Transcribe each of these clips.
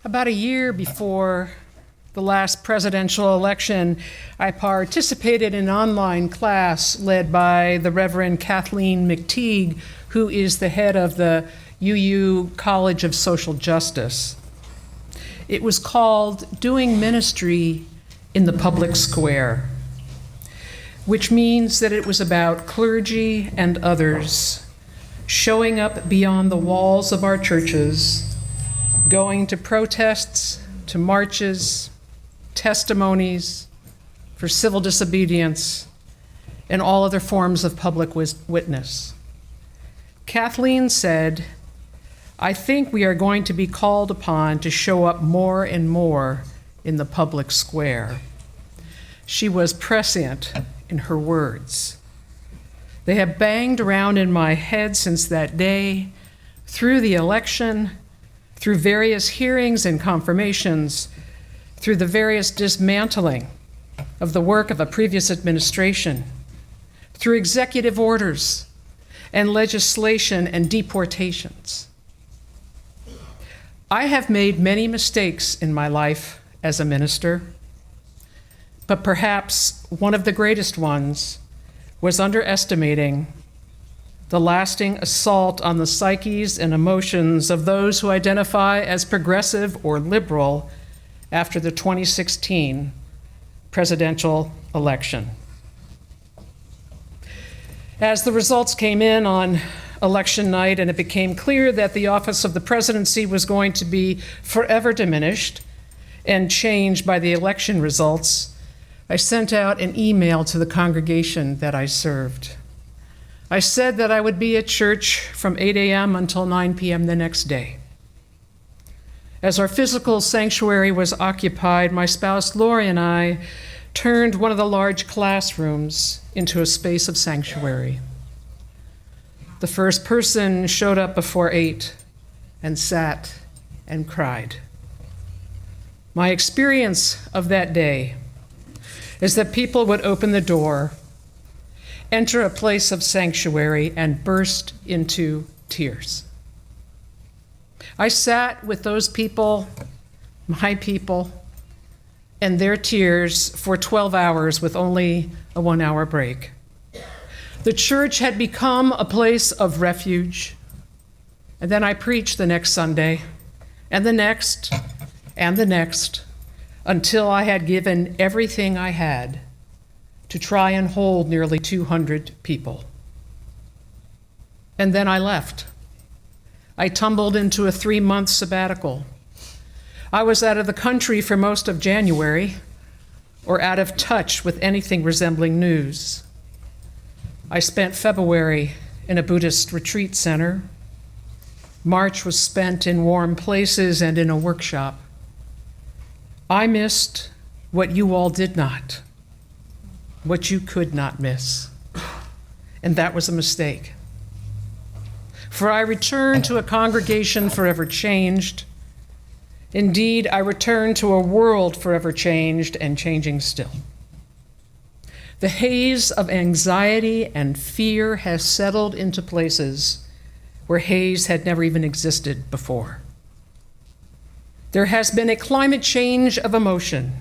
About a year before the last presidential election, I participated in an online class led by the Reverend Kathleen McTeague, who is the head of the UU College of Social Justice. It was called Doing Ministry in the Public Square, which means that it was about clergy and others showing up beyond the walls of our churches, going to protests, to marches, testimonies for civil disobedience, and all other forms of public witness. Kathleen said, "I think we are going to be called upon to show up more and more in the public square." She was prescient in her words. They have banged around in my head since that day, through the election, through various hearings and confirmations, through the various dismantling of the work of a previous administration, through executive orders and legislation and deportations. I have made many mistakes in my life as a minister, but perhaps one of the greatest ones was underestimating the lasting assault on the psyches and emotions of those who identify as progressive or liberal after the 2016 presidential election. As the results came in on election night and it became clear that the office of the presidency was going to be forever diminished and changed by the election results, I sent out an email to the congregation that I served. I said that I would be at church from 8 a.m. until 9 p.m. the next day. As our physical sanctuary was occupied, my spouse Lori and I turned one of the large classrooms into a space of sanctuary. The first person showed up before 8 and sat and cried. My experience of that day is that people would open the door, enter a place of sanctuary, and burst into tears. I sat with those people, my people, and their tears for 12 hours with only a 1-hour break. The church had become a place of refuge. And then I preached the next Sunday, and the next, and the next, until I had given everything I had to try and hold nearly 200 people. And then I left. I tumbled into a 3-month sabbatical. I was out of the country for most of January, or out of touch with anything resembling news. I spent February in a Buddhist retreat center. March was spent in warm places and in a workshop. I missed what you all did not, what you could not miss. And that was a mistake. For I returned to a congregation forever changed. Indeed, I returned to a world forever changed and changing still. The haze of anxiety and fear has settled into places where haze had never even existed before. There has been a climate change of emotion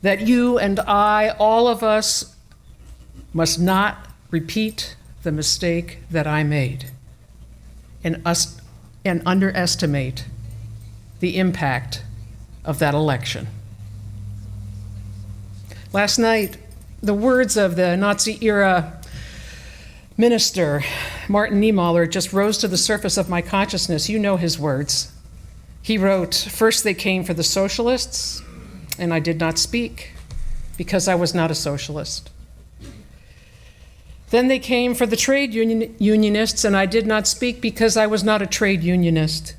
that you and I, all of us, must not repeat the mistake that I made and underestimate the impact of that election. Last night, the words of the Nazi-era minister, Martin Niemöller, just rose to the surface of my consciousness. You know his words. He wrote, "First they came for the socialists, and I did not speak because I was not a socialist. Then they came for the trade unionists, and I did not speak because I was not a trade unionist.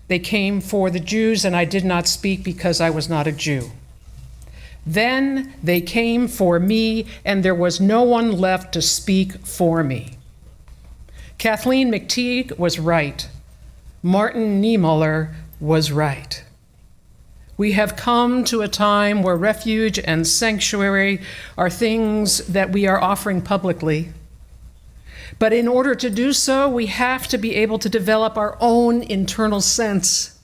They came for the Jews, and I did not speak because I was not a Jew. Then they came for me, and there was no one left to speak for me." Kathleen McTeague was right. Martin Niemöller was right. We have come to a time where refuge and sanctuary are things that we are offering publicly. But in order to do so, we have to be able to develop our own internal sense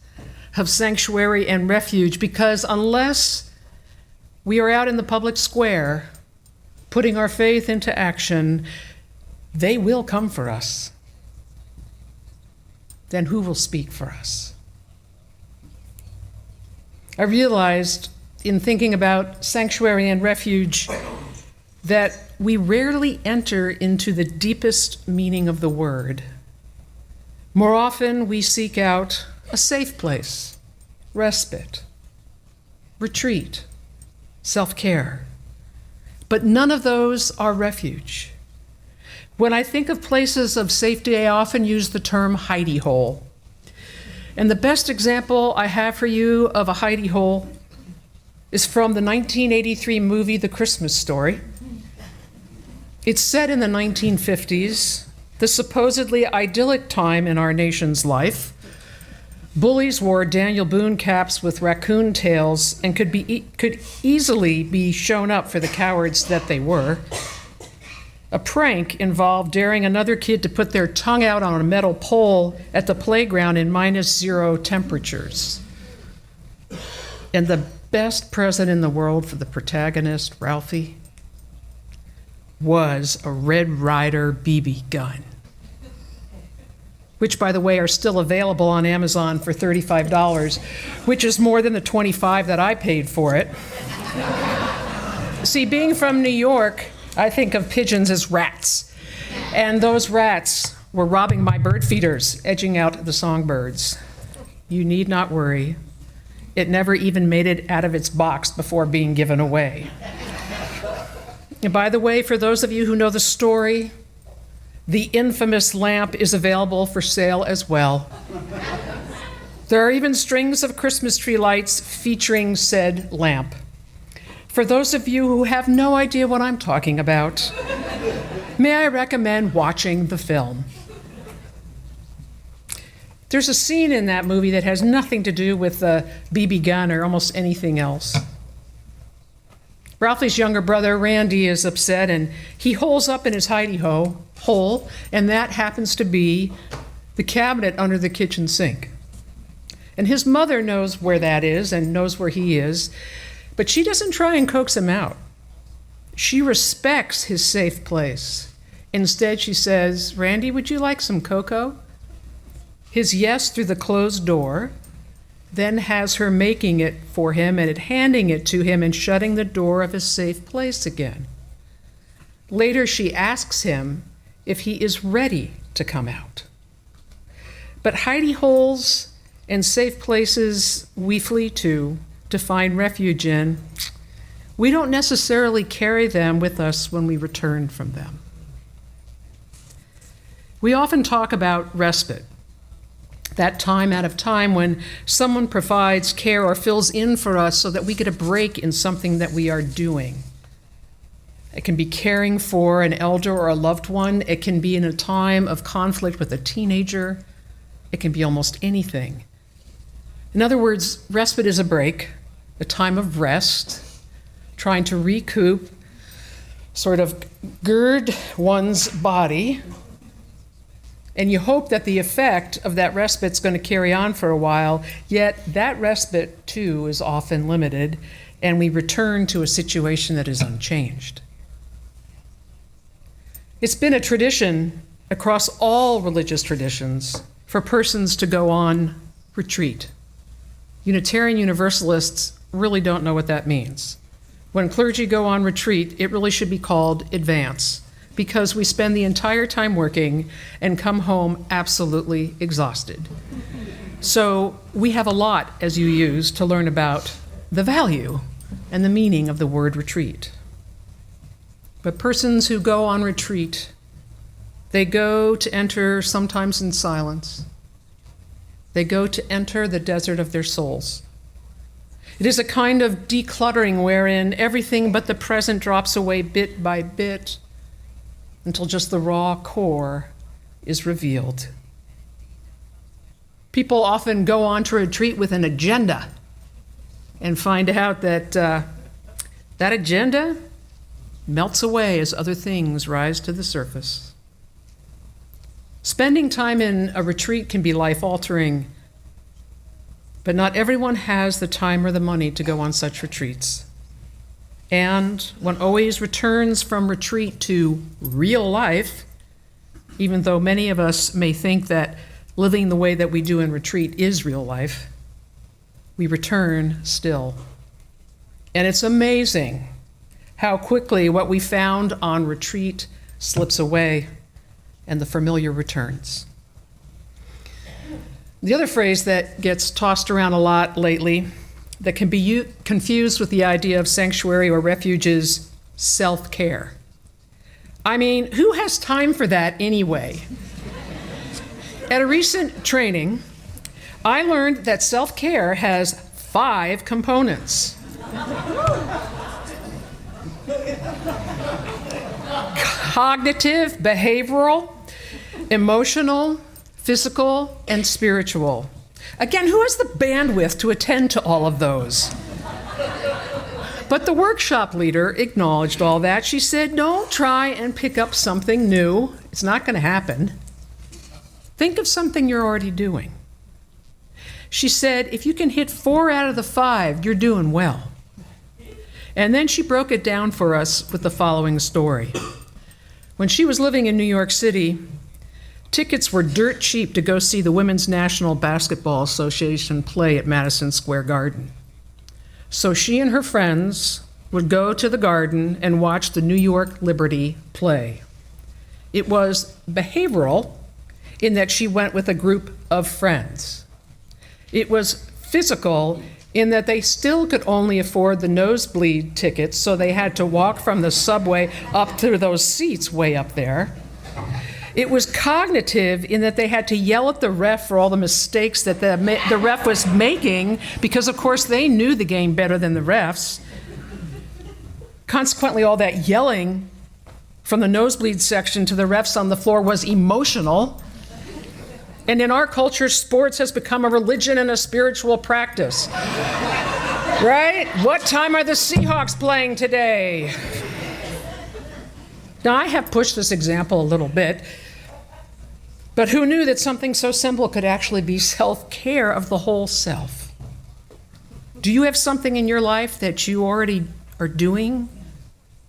of sanctuary and refuge, because unless we are out in the public square putting our faith into action, they will come for us. Then who will speak for us? I realized in thinking about sanctuary and refuge that we rarely enter into the deepest meaning of the word. More often, we seek out a safe place, respite, retreat, self-care. But none of those are refuge. When I think of places of safety, I often use the term hidey hole. And the best example I have for you of a hidey hole is from the 1983 movie The Christmas Story. It's set in the 1950s, the supposedly idyllic time in our nation's life. Bullies wore Daniel Boone caps with raccoon tails and could easily be shown up for the cowards that they were. A prank involved daring another kid to put their tongue out on a metal pole at the playground in -0 temperatures. And the best present in the world for the protagonist, Ralphie, was a Red Ryder BB gun, which, by the way, are still available on Amazon for $35, which is more than the $25 that I paid for it. See, being from New York, I think of pigeons as rats, and those rats were robbing my bird feeders, edging out the songbirds. You need not worry. It never even made it out of its box before being given away. And by the way, for those of you who know the story, the infamous lamp is available for sale as well. There are even strings of Christmas tree lights featuring said lamp. For those of you who have no idea what I'm talking about, may I recommend watching the film. There's a scene in that movie that has nothing to do with the BB gun or almost anything else. Ralphie's younger brother, Randy, is upset, and he holes up in his hidey hole, and that happens to be the cabinet under the kitchen sink. And his mother knows where that is and knows where he is, but she doesn't try and coax him out. She respects his safe place. Instead, she says, "Randy, would you like some cocoa?" His yes through the closed door then has her making it for him and handing it to him and shutting the door of his safe place again. Later, she asks him if he is ready to come out. But hidey holes and safe places we flee to find refuge in, we don't necessarily carry them with us when we return from them. We often talk about respite, that time out of time when someone provides care or fills in for us so that we get a break in something that we are doing. It can be caring for an elder or a loved one. It can be in a time of conflict with a teenager. It can be almost anything. In other words, respite is a break, a time of rest, trying to recoup, sort of gird one's body. And you hope that the effect of that respite is going to carry on for a while, yet that respite, too, is often limited, and we return to a situation that is unchanged. It's been a tradition across all religious traditions for persons to go on retreat. Unitarian Universalists really don't know what that means. When clergy go on retreat, it really should be called advance, because we spend the entire time working and come home absolutely exhausted. So we have a lot, as you use, to learn about the value and the meaning of the word retreat. But persons who go on retreat, they go to enter sometimes in silence. They go to enter the desert of their souls. It is a kind of decluttering wherein everything but the present drops away bit by bit, until just the raw core is revealed. People often go on to retreat with an agenda and find out that that agenda melts away as other things rise to the surface. Spending time in a retreat can be life-altering, but not everyone has the time or the money to go on such retreats. And one always returns from retreat to real life, even though many of us may think that living the way that we do in retreat is real life, we return still. And it's amazing how quickly what we found on retreat slips away and the familiar returns. The other phrase that gets tossed around a lot lately that can be confused with the idea of sanctuary or refuge is self-care. I mean, who has time for that anyway? At a recent training, I learned that self-care has 5 components. Cognitive, behavioral, emotional, physical, and spiritual. Again, who has the bandwidth to attend to all of those? But the workshop leader acknowledged all that. She said, don't try and pick up something new. It's not going to happen. Think of something you're already doing. She said, if you can hit 4 out of the 5, you're doing well. And then she broke it down for us with the following story. When she was living in New York City, tickets were dirt cheap to go see the Women's National Basketball Association play at Madison Square Garden. So she and her friends would go to the Garden and watch the New York Liberty play. It was behavioral in that she went with a group of friends. It was physical in that they still could only afford the nosebleed tickets, so they had to walk from the subway up to those seats way up there. It was cognitive in that they had to yell at the ref for all the mistakes that the ref was making, because of course they knew the game better than the refs. Consequently, all that yelling from the nosebleed section to the refs on the floor was emotional. And in our culture, sports has become a religion and a spiritual practice. Right? What time are the Seahawks playing today? Now, I have pushed this example a little bit, but who knew that something so simple could actually be self-care of the whole self? Do you have something in your life that you already are doing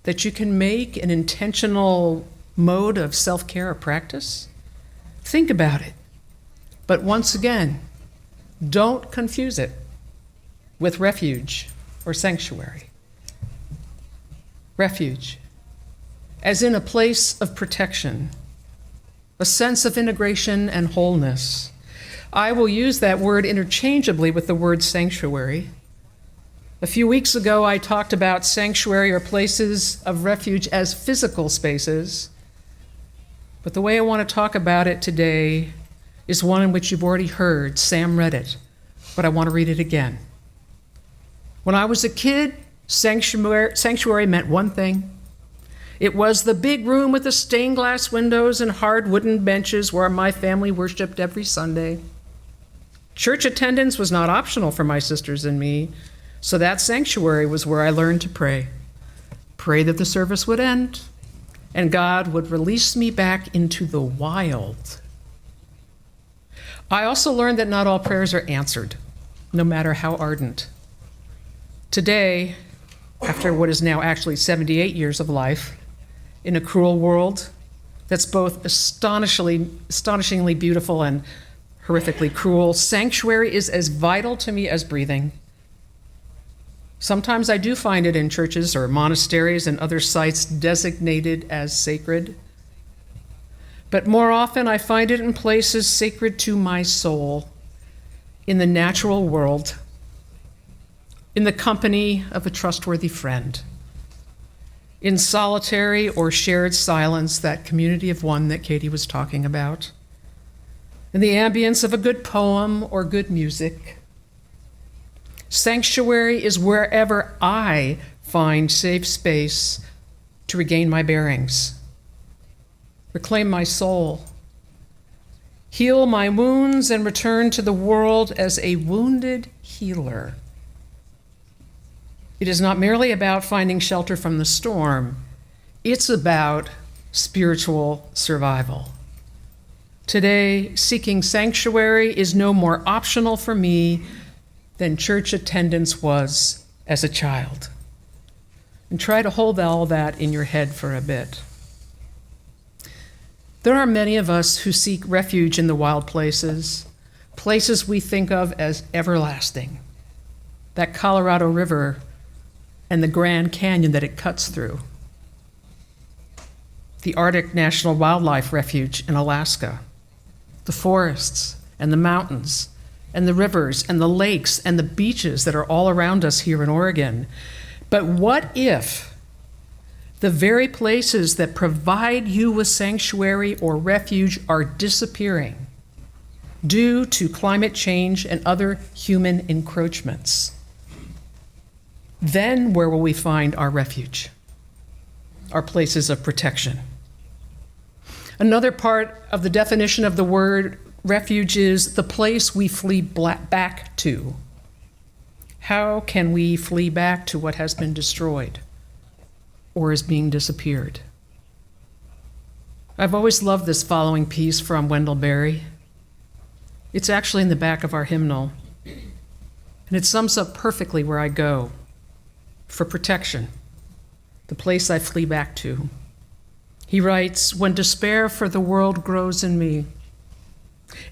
that you can make an intentional mode of self-care or practice? Think about it. But once again, don't confuse it with refuge or sanctuary. Refuge, as in a place of protection, a sense of integration and wholeness. I will use that word interchangeably with the word sanctuary. A few weeks ago, I talked about sanctuary or places of refuge as physical spaces, but the way I want to talk about it today is one in which you've already heard. Sam read it, but I want to read it again. When I was a kid, sanctuary meant one thing. It was the big room with the stained glass windows and hard wooden benches where my family worshiped every Sunday. Church attendance was not optional for my sisters and me, so that sanctuary was where I learned to pray. Pray that the service would end and God would release me back into the wild. I also learned that not all prayers are answered, no matter how ardent. Today, after what is now actually 78 years of life, in a cruel world that's both astonishingly beautiful and horrifically cruel, sanctuary is as vital to me as breathing. Sometimes I do find it in churches or monasteries and other sites designated as sacred. But more often, I find it in places sacred to my soul, in the natural world, in the company of a trustworthy friend, in solitary or shared silence, that community of one that Katie was talking about, in the ambience of a good poem or good music. Sanctuary is wherever I find safe space to regain my bearings, reclaim my soul, heal my wounds, and return to the world as a wounded healer. It is not merely about finding shelter from the storm. It's about spiritual survival. Today, seeking sanctuary is no more optional for me than church attendance was as a child. And try to hold all that in your head for a bit. There are many of us who seek refuge in the wild places, places we think of as everlasting. That Colorado River and the Grand Canyon that it cuts through. The Arctic National Wildlife Refuge in Alaska. The forests and the mountains and the rivers and the lakes and the beaches that are all around us here in Oregon. But what if the very places that provide you with sanctuary or refuge are disappearing due to climate change and other human encroachments? Then where will we find our refuge, our places of protection? Another part of the definition of the word refuge is the place we flee back to. How can we flee back to what has been destroyed or is being disappeared? I've always loved this following piece from Wendell Berry. It's actually in the back of our hymnal, and it sums up perfectly where I go for protection, the place I flee back to. He writes, "When despair for the world grows in me,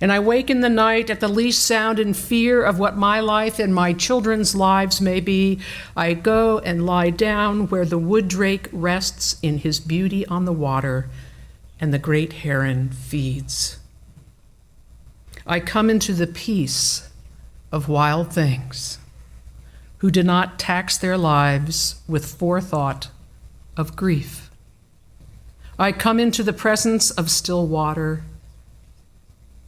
and I wake in the night at the least sound in fear of what my life and my children's lives may be, I go and lie down where the wood drake rests in his beauty on the water and the great heron feeds. I come into the peace of wild things who do not tax their lives with forethought of grief. I come into the presence of still water,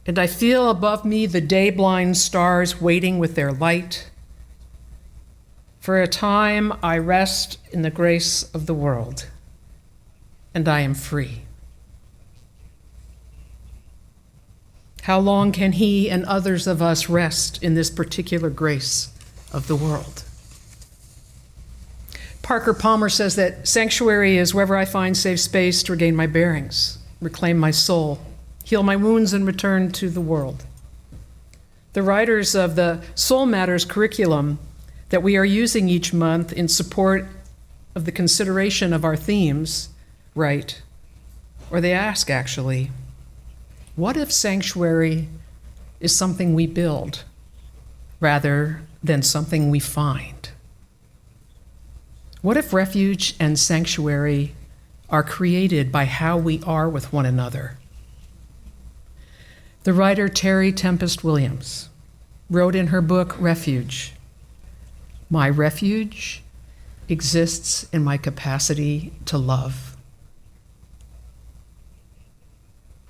and I feel above me the day-blind stars waiting with their light. For a time I rest in the grace of the world, and I am free." How long can he and others of us rest in this particular grace of the world? Parker Palmer says that sanctuary is wherever I find safe space to regain my bearings, reclaim my soul, heal my wounds, and return to the world. The writers of the Soul Matters curriculum that we are using each month in support of the consideration of our themes write, or they ask actually, what if sanctuary is something we build rather than something we find? What if refuge and sanctuary are created by how we are with one another? The writer Terry Tempest Williams wrote in her book, Refuge, "My refuge exists in my capacity to love."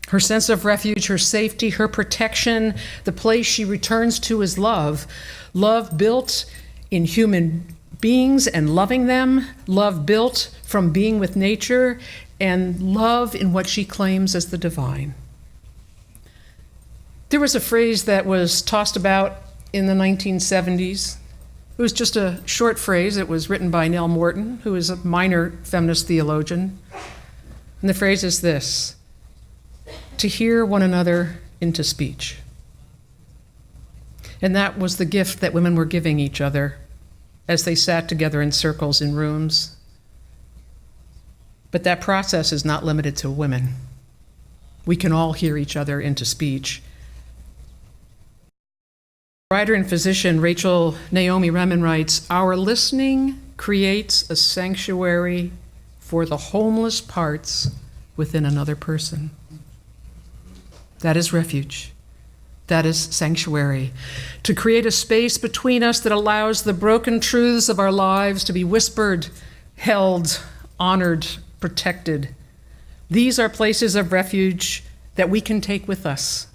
Her sense of refuge, her safety, her protection, the place she returns to is love. Love built in human beings and loving them, love built from being with nature, and love in what she claims as the divine. There was a phrase that was tossed about in the 1970s. It was just a short phrase. It was written by Nell Morton, who is a minor feminist theologian. And the phrase is this: to hear one another into speech. And that was the gift that women were giving each other as they sat together in circles in rooms. But that process is not limited to women. We can all hear each other into speech. Writer and physician Rachel Naomi Remen writes, "Our listening creates a sanctuary for the homeless parts within another person." That is refuge. That is sanctuary. To create a space between us that allows the broken truths of our lives to be whispered, held, honored, protected. These are places of refuge that we can take with us,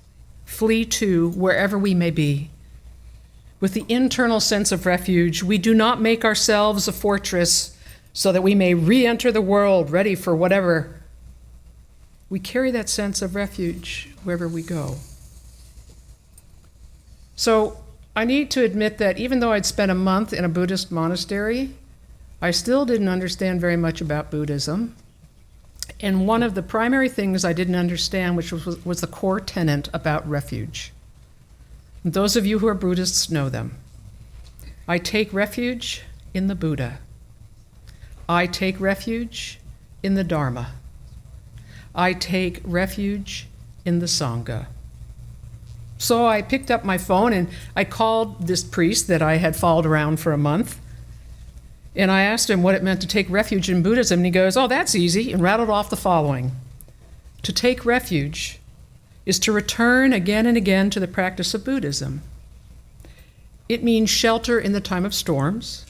flee to wherever we may be. With the internal sense of refuge, we do not make ourselves a fortress so that we may re-enter the world ready for whatever. We carry that sense of refuge wherever we go. So I need to admit that even though I'd spent a month in a Buddhist monastery, I still didn't understand very much about Buddhism. And one of the primary things I didn't understand, which was the core tenet about refuge. And those of you who are Buddhists know them. I take refuge in the Buddha. I take refuge in the Dharma. I take refuge in the Sangha. So I picked up my phone and I called this priest that I had followed around for a month. And I asked him what it meant to take refuge in Buddhism. And he goes, "Oh, that's easy," and rattled off the following. To take refuge is to return again and again to the practice of Buddhism. It means shelter in the time of storms.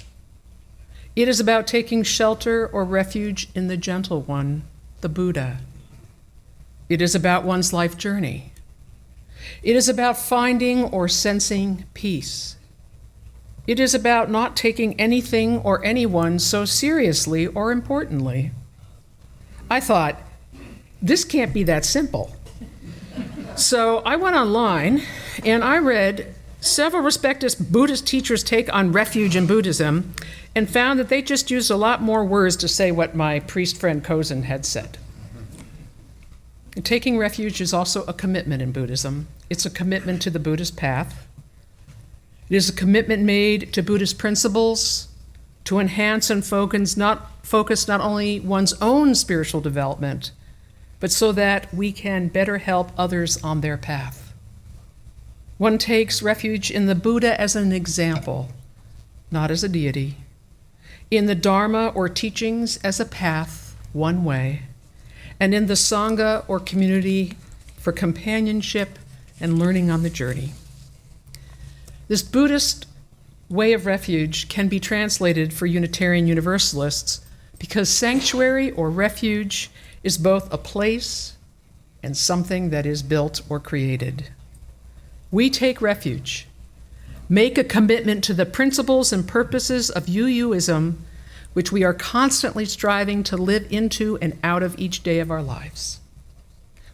It is about taking shelter or refuge in the gentle one, the Buddha. It is about one's life journey. It is about finding or sensing peace. It is about not taking anything or anyone so seriously or importantly. I thought, this can't be that simple. So I went online and I read several respected Buddhist teachers' take on refuge in Buddhism and found that they just used a lot more words to say what my priest friend Kozen had said. And taking refuge is also a commitment in Buddhism. It's a commitment to the Buddhist path. It is a commitment made to Buddhist principles to enhance and focus not only one's own spiritual development, but so that we can better help others on their path. One takes refuge in the Buddha as an example, not as a deity, in the Dharma or teachings as a path, one way, and in the Sangha or community for companionship and learning on the journey. This Buddhist way of refuge can be translated for Unitarian Universalists because sanctuary or refuge is both a place and something that is built or created. We take refuge, make a commitment to the principles and purposes of UUism, which we are constantly striving to live into and out of each day of our lives.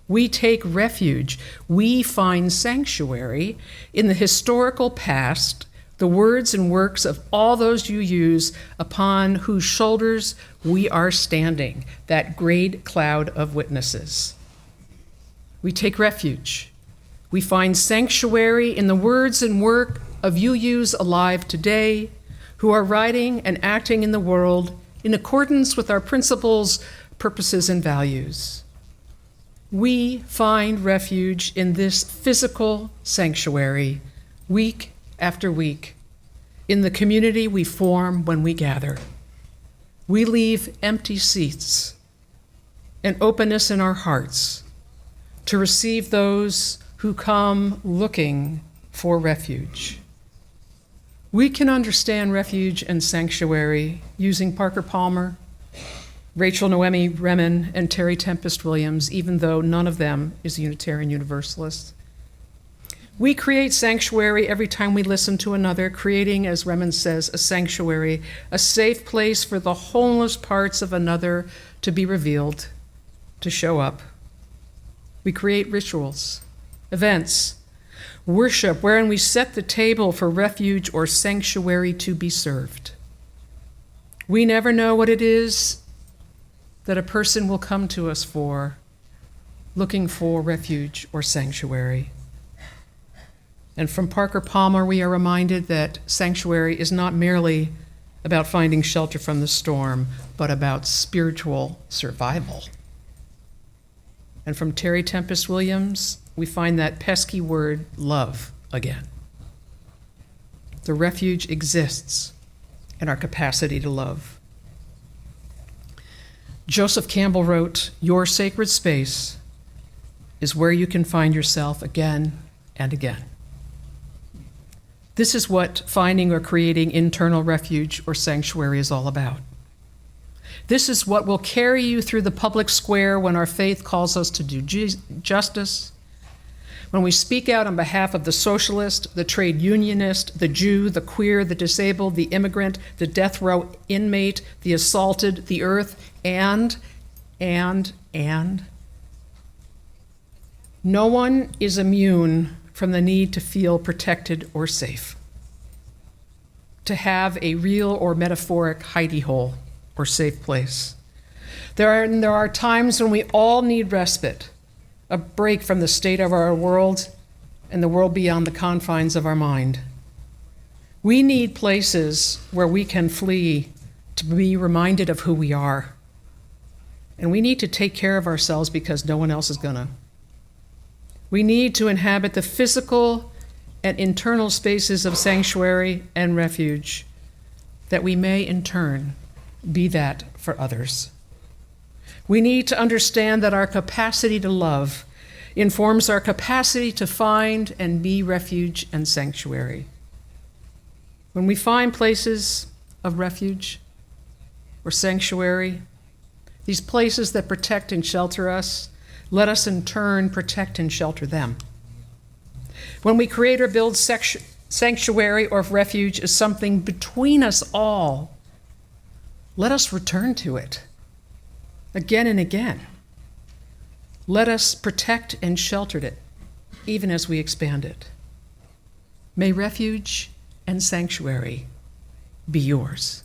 We take refuge, we find sanctuary in the historical past, the words and works of all those UUs upon whose shoulders we are standing, that great cloud of witnesses. We take refuge. We find sanctuary in the words and work of UUs alive today who are writing and acting in the world in accordance with our principles, purposes, and values. We find refuge in this physical sanctuary week after week in the community we form when we gather. We leave empty seats and openness in our hearts to receive those who come looking for refuge. We can understand refuge and sanctuary using Parker Palmer, Rachel Noemi Remen, and Terry Tempest Williams, even though none of them is a Unitarian Universalist. We create sanctuary every time we listen to another, creating, as Remen says, a sanctuary, a safe place for the wholeness parts of another to be revealed, to show up. We create rituals, events, worship, wherein we set the table for refuge or sanctuary to be served. We never know what it is that a person will come to us for, looking for refuge or sanctuary. And from Parker Palmer, we are reminded that sanctuary is not merely about finding shelter from the storm, but about spiritual survival. And from Terry Tempest Williams, we find that pesky word, love, again. The refuge exists in our capacity to love. Joseph Campbell wrote, "Your sacred space is where you can find yourself again and again." This is what finding or creating internal refuge or sanctuary is all about. This is what will carry you through the public square when our faith calls us to do justice, when we speak out on behalf of the socialist, the trade unionist, the Jew, the queer, the disabled, the immigrant, the death row inmate, the assaulted, the earth, and. No one is immune from the need to feel protected or safe, to have a real or metaphoric hidey hole or safe place, There are times when we all need respite, a break from the state of our world and the world beyond the confines of our mind. We need places where we can flee to be reminded of who we are. And we need to take care of ourselves because no one else is gonna. We need to inhabit the physical and internal spaces of sanctuary and refuge, that we may in turn be that for others. We need to understand that our capacity to love informs our capacity to find and be refuge and sanctuary. When we find places of refuge or sanctuary, these places that protect and shelter us, let us in turn protect and shelter them. When we create or build sanctuary or refuge as something between us all, let us return to it again and again. Let us protect and shelter it, even as we expand it. May refuge and sanctuary be yours.